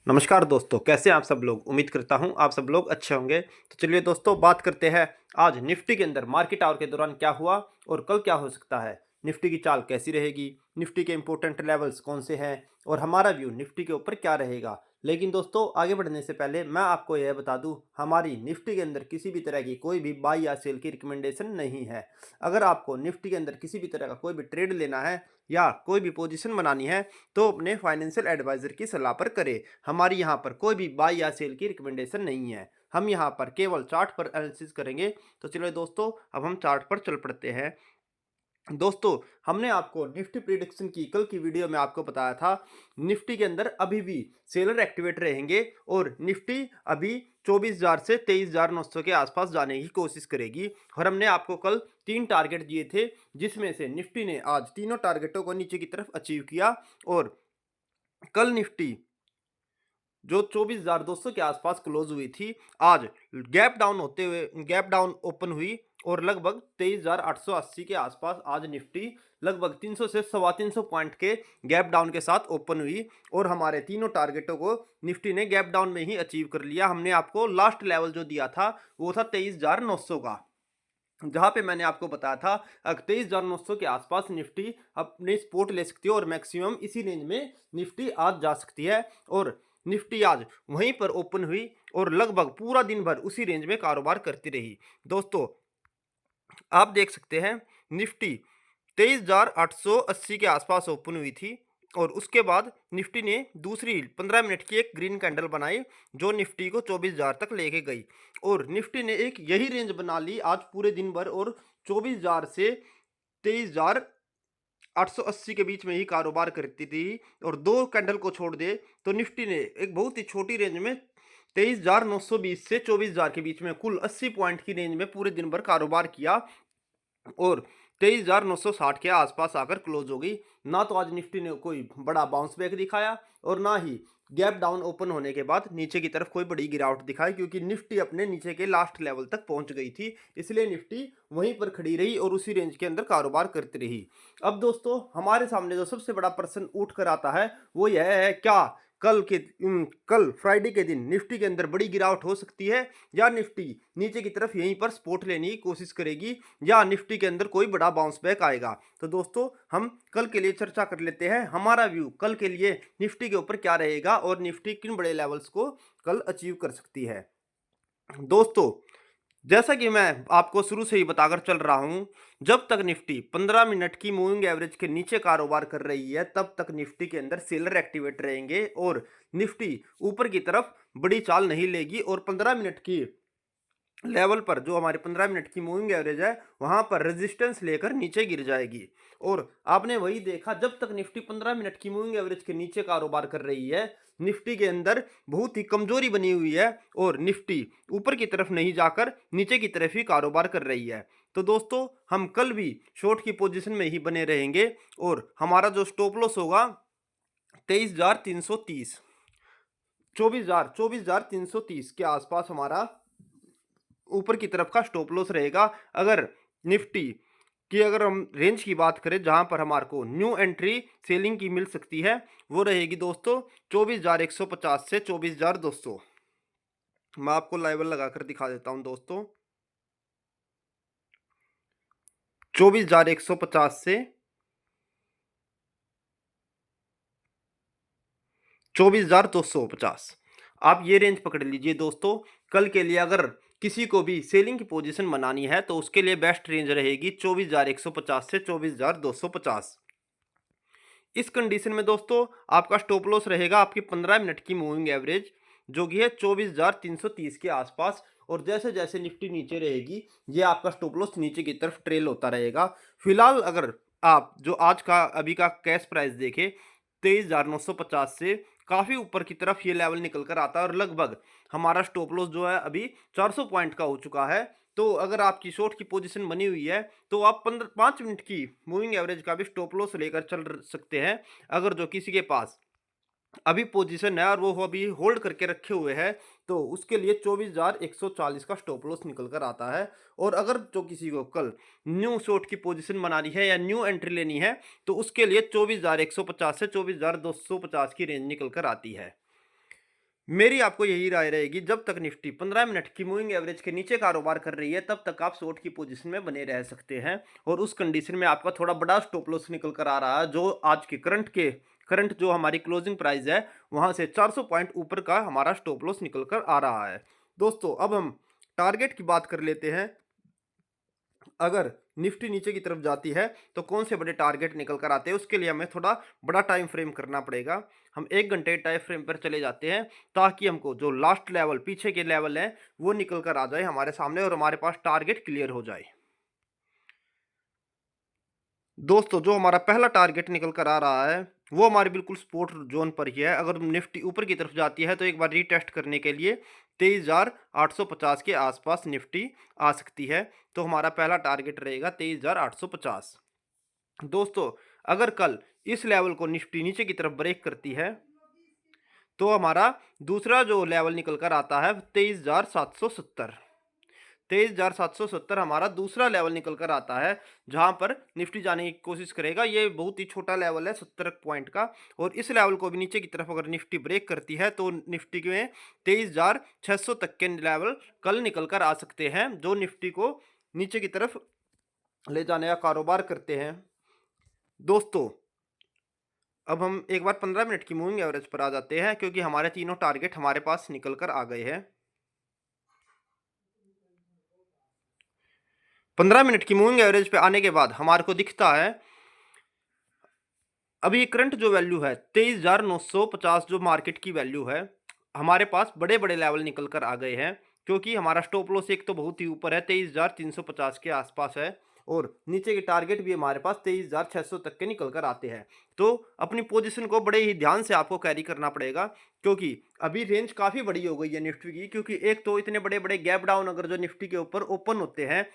नमस्कार दोस्तों, कैसे हैं आप सब लोग। उम्मीद करता हूं आप सब लोग अच्छे होंगे। तो चलिए दोस्तों, बात करते हैं आज निफ्टी के अंदर मार्केट आवर के दौरान क्या हुआ और कल क्या हो सकता है। निफ्टी की चाल कैसी रहेगी, निफ्टी के इंपॉर्टेंट लेवल्स कौन से हैं और हमारा व्यू निफ्टी के ऊपर क्या रहेगा। लेकिन दोस्तों, आगे बढ़ने से पहले मैं आपको यह बता दूं, हमारी निफ्टी के अंदर किसी भी तरह की कोई भी बाई या सेल की रिकमेंडेशन नहीं है। अगर आपको निफ्टी के अंदर किसी भी तरह का कोई भी ट्रेड लेना है या कोई भी पोजीशन बनानी है तो अपने फाइनेंशियल एडवाइजर की सलाह पर करें। हमारी यहाँ पर कोई भी बाय या सेल की रिकमेंडेशन नहीं है। हम यहाँ पर केवल चार्ट पर एनालिसिस करेंगे। तो चलिए दोस्तों, अब हम चार्ट पर चल पड़ते हैं। दोस्तों, हमने आपको निफ्टी प्रिडिक्शन की कल की वीडियो में आपको बताया था, निफ्टी के अंदर अभी भी सेलर एक्टिवेट रहेंगे और निफ्टी अभी 24,000 से 23,900 के आसपास जाने की कोशिश करेगी। और हमने आपको कल 3 टारगेट दिए थे, जिसमें से निफ्टी ने आज तीनों टारगेटों को नीचे की तरफ अचीव किया। और कल निफ्टी जो 24,200 के आसपास क्लोज हुई थी, आज गैप डाउन होते हुए गैप डाउन ओपन हुई और लगभग 23,880 के आसपास आज निफ्टी लगभग 300 से 350 पॉइंट के गैप डाउन के साथ ओपन हुई। और हमारे तीनों टारगेटों को निफ्टी ने गैप डाउन में ही अचीव कर लिया। हमने आपको लास्ट लेवल जो दिया था वो था 23,900 का, जहां पे मैंने आपको बताया था 23,900 के आसपास निफ्टी अपने सपोर्ट ले सकती है और मैक्सिमम इसी रेंज में निफ्टी आज जा सकती है। और निफ्टी आज वहीं पर ओपन हुई और लगभग पूरा दिन भर उसी रेंज में कारोबार करती रही। दोस्तों, आप देख सकते हैं निफ्टी 23,880 के आसपास ओपन हुई थी और उसके बाद निफ्टी ने दूसरी 15 मिनट की एक ग्रीन कैंडल बनाई जो निफ्टी को 24,000 तक लेके गई। और निफ्टी ने एक यही रेंज बना ली आज पूरे दिन भर और 24,000 से 23,880 के बीच में ही कारोबार करती थी। और दो कैंडल को छोड़ दे तो निफ्टी ने एक बहुत ही छोटी रेंज में 23,920 से 24,000 के बीच में कुल 80 पॉइंट की रेंज में पूरे दिन भर कारोबार किया और 23,960 के आसपास आकर क्लोज हो गई। ना तो आज निफ्टी ने कोई बड़ा बाउंस बैक दिखाया और ना ही गैप डाउन ओपन होने के बाद नीचे की तरफ कोई बड़ी गिरावट दिखाई, क्योंकि निफ्टी अपने नीचे के लास्ट लेवल तक पहुंच गई थी। इसलिए निफ्टी वहीं पर खड़ी रही और उसी रेंज के अंदर कारोबार करती रही। अब दोस्तों, हमारे सामने जो सबसे बड़ा प्रश्न उठ कर आता है वो यह है, क्या कल फ्राइडे के दिन निफ्टी के अंदर बड़ी गिरावट हो सकती है या निफ्टी नीचे की तरफ यहीं पर सपोर्ट लेने की कोशिश करेगी या निफ्टी के अंदर कोई बड़ा बाउंस बैक आएगा। तो दोस्तों, हम कल के लिए चर्चा कर लेते हैं। हमारा व्यू कल के लिए निफ्टी के ऊपर क्या रहेगा और निफ्टी किन बड़े लेवल्स को कल अचीव कर सकती है। दोस्तों, जैसा कि मैं आपको शुरू से ही बताकर चल रहा हूं, जब तक निफ्टी 15 मिनट की मूविंग एवरेज के नीचे कारोबार कर रही है तब तक निफ्टी के अंदर सेलर एक्टिवेट रहेंगे और निफ्टी ऊपर की तरफ बड़ी चाल नहीं लेगी और 15 मिनट की लेवल पर जो हमारे 15 मिनट की मूविंग एवरेज है वहां पर रेजिस्टेंस लेकर नीचे गिर जाएगी। और आपने वही देखा, जब तक निफ्टी 15 मिनट की मूविंग एवरेज के नीचे कारोबार कर रही है निफ्टी के अंदर बहुत ही कमजोरी बनी हुई है और निफ्टी ऊपर की तरफ नहीं जाकर नीचे की तरफ ही कारोबार कर रही है। तो दोस्तों, हम कल भी शॉर्ट की पोजीशन में ही बने रहेंगे और हमारा जो स्टॉप लॉस होगा 23,330, 24,330 के आसपास हमारा ऊपर की तरफ का स्टॉप लॉस रहेगा। अगर निफ्टी की अगर हम रेंज की बात करें जहां पर हमारे को न्यू एंट्री सेलिंग की मिल सकती है वो रहेगी दोस्तों 24,150 से 24,200। मैं आपको लाइवल लगाकर दिखा देता हूं दोस्तों, 24,150 से 24,250 आप ये रेंज पकड़ लीजिए दोस्तों। कल के लिए अगर किसी को भी सेलिंग की पोजीशन बनानी है तो उसके लिए बेस्ट रेंज रहेगी 24,150 से 24,250। इस कंडीशन में दोस्तों, आपका स्टॉप लॉस रहेगा आपकी 15 मिनट की मूविंग एवरेज जो कि है 24,330 के आसपास। और जैसे जैसे निफ्टी नीचे रहेगी ये आपका स्टॉप लॉस नीचे की तरफ ट्रेल होता रहेगा। फिलहाल अगर आप जो आज का अभी का कैश प्राइस देखें 23,950 से काफ़ी ऊपर की तरफ ये लेवल निकल कर आता है और लगभग हमारा स्टॉप लॉस जो है अभी 400 पॉइंट का हो चुका है। तो अगर आपकी शॉर्ट की पोजीशन बनी हुई है तो आप 5 मिनट की मूविंग एवरेज का भी स्टॉप लॉस लेकर चल सकते हैं। अगर जो किसी के पास अभी पोजीशन है और वो अभी होल्ड करके रखे हुए हैं तो उसके लिए 24,140 का स्टॉप लॉस निकल कर आता है। और अगर जो किसी को कल न्यू शॉर्ट की पोजीशन बनानी है या न्यू एंट्री लेनी है तो उसके लिए 24,150 से 24,250 की रेंज निकल कर आती है। मेरी आपको यही राय रहेगी, जब तक निफ्टी 15 मिनट की मूविंग एवरेज के नीचे कारोबार कर रही है तब तक आप शॉर्ट की पोजीशन में बने रह सकते हैं। और उस कंडीशन में आपका थोड़ा बड़ा स्टॉप लॉस निकल कर आ रहा है, जो आज के करंट जो हमारी क्लोजिंग प्राइस है वहां से 400 पॉइंट ऊपर का हमारा स्टॉप लॉस निकल कर आ रहा है। दोस्तों अब हम टारगेट की बात कर लेते हैं। अगर निफ्टी नीचे की तरफ जाती है तो कौन से बड़े टारगेट निकल कर आते हैं, उसके लिए हमें थोड़ा बड़ा टाइम फ्रेम करना पड़ेगा। हम 1 घंटे टाइम फ्रेम पर चले जाते हैं ताकि हमको जो लास्ट लेवल पीछे के लेवल है वो निकल कर आ जाए हमारे सामने और हमारे पास टारगेट क्लियर हो जाए। दोस्तों जो हमारा पहला टारगेट निकल कर आ रहा है वो हमारे बिल्कुल सपोर्ट जोन पर ही है। अगर निफ्टी ऊपर की तरफ जाती है तो एक बार रीटेस्ट करने के लिए 23,850 के आसपास निफ्टी आ सकती है। तो हमारा पहला टारगेट रहेगा 23,850। दोस्तों अगर कल इस लेवल को निफ्टी नीचे की तरफ ब्रेक करती है तो हमारा दूसरा जो लेवल निकल कर आता है 23,770। 23,770 हमारा दूसरा लेवल निकल कर आता है जहां पर निफ्टी जाने की कोशिश करेगा। ये बहुत ही छोटा लेवल है 70 पॉइंट का, और इस लेवल को भी नीचे की तरफ अगर निफ्टी ब्रेक करती है तो निफ्टी में 23,600 तक के लेवल कल निकल कर आ सकते हैं, जो निफ्टी को नीचे की तरफ ले जाने का कारोबार करते हैं। दोस्तों अब हम एक बार 15 मिनट की मूविंग एवरेज पर आ जाते हैं, क्योंकि हमारे तीनों टारगेट हमारे पास निकल कर आ गए हैं। 15 मिनट की मूविंग एवरेज पे आने के बाद हमारे को दिखता है अभी करंट जो वैल्यू है 23,950 जो मार्केट की वैल्यू है, हमारे पास बड़े बड़े लेवल निकल कर आ गए हैं। क्योंकि हमारा स्टॉप लॉस एक तो बहुत ही ऊपर है 23,350 के आसपास है, और नीचे के टारगेट भी हमारे पास 23,600 तक के निकल कर आते हैं। तो अपनी पोजीशन को बड़े ही ध्यान से आपको कैरी करना पड़ेगा, क्योंकि अभी रेंज काफ़ी बड़ी हो गई है निफ्टी की। क्योंकि एक तो इतने बड़े बड़े गैप डाउन अगर जो निफ्टी के ऊपर ओपन होते हैं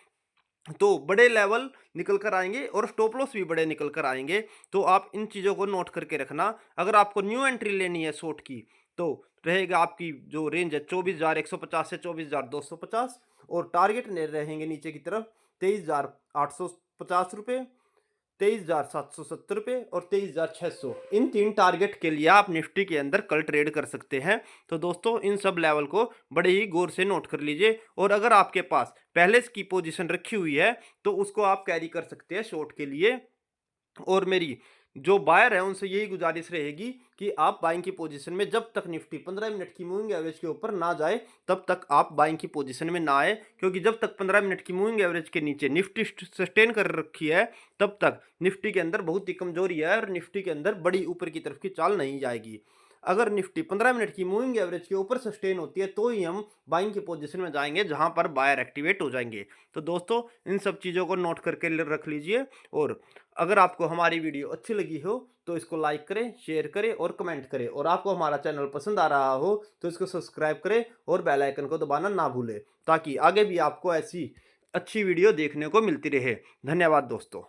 तो बड़े लेवल निकल कर आएंगे और स्टॉप लॉस भी बड़े निकल कर आएंगे। तो आप इन चीज़ों को नोट करके रखना। अगर आपको न्यू एंट्री लेनी है शॉर्ट की तो रहेगा आपकी जो रेंज है 24,150 से 24,250, और टारगेट रहेंगे नीचे की तरफ 23,850 रुपये, 23,770 रुपये और 23,600। इन तीन टारगेट के लिए आप निफ्टी के अंदर कल ट्रेड कर सकते हैं। तो दोस्तों इन सब लेवल को बड़े ही गौर से नोट कर लीजिए, और अगर आपके पास पहले की पोजीशन रखी हुई है तो उसको आप कैरी कर सकते हैं शॉर्ट के लिए। और मेरी जो बायर है उनसे यही गुजारिश रहेगी कि आप बाइंग की पोजीशन में जब तक निफ्टी 15 मिनट की मूविंग एवरेज के ऊपर ना जाए तब तक आप बाइंग की पोजीशन में ना आए। क्योंकि जब तक 15 मिनट की मूविंग एवरेज के नीचे निफ्टी सस्टेन कर रखी है तब तक निफ्टी के अंदर बहुत ही कमजोरी है और निफ्टी के अंदर बड़ी ऊपर की तरफ की चाल नहीं जाएगी। अगर निफ्टी 15 मिनट की मूविंग एवरेज के ऊपर सस्टेन होती है तो ही हम बाइंग की पोजीशन में जाएंगे, जहां पर बायर एक्टिवेट हो जाएंगे। तो दोस्तों इन सब चीज़ों को नोट करके रख लीजिए, और अगर आपको हमारी वीडियो अच्छी लगी हो तो इसको लाइक करें, शेयर करें और कमेंट करें, और आपको हमारा चैनल पसंद आ रहा हो तो इसको सब्सक्राइब करें और बेल आइकन को दबाना ना भूलें, ताकि आगे भी आपको ऐसी अच्छी वीडियो देखने को मिलती रहे। धन्यवाद दोस्तों।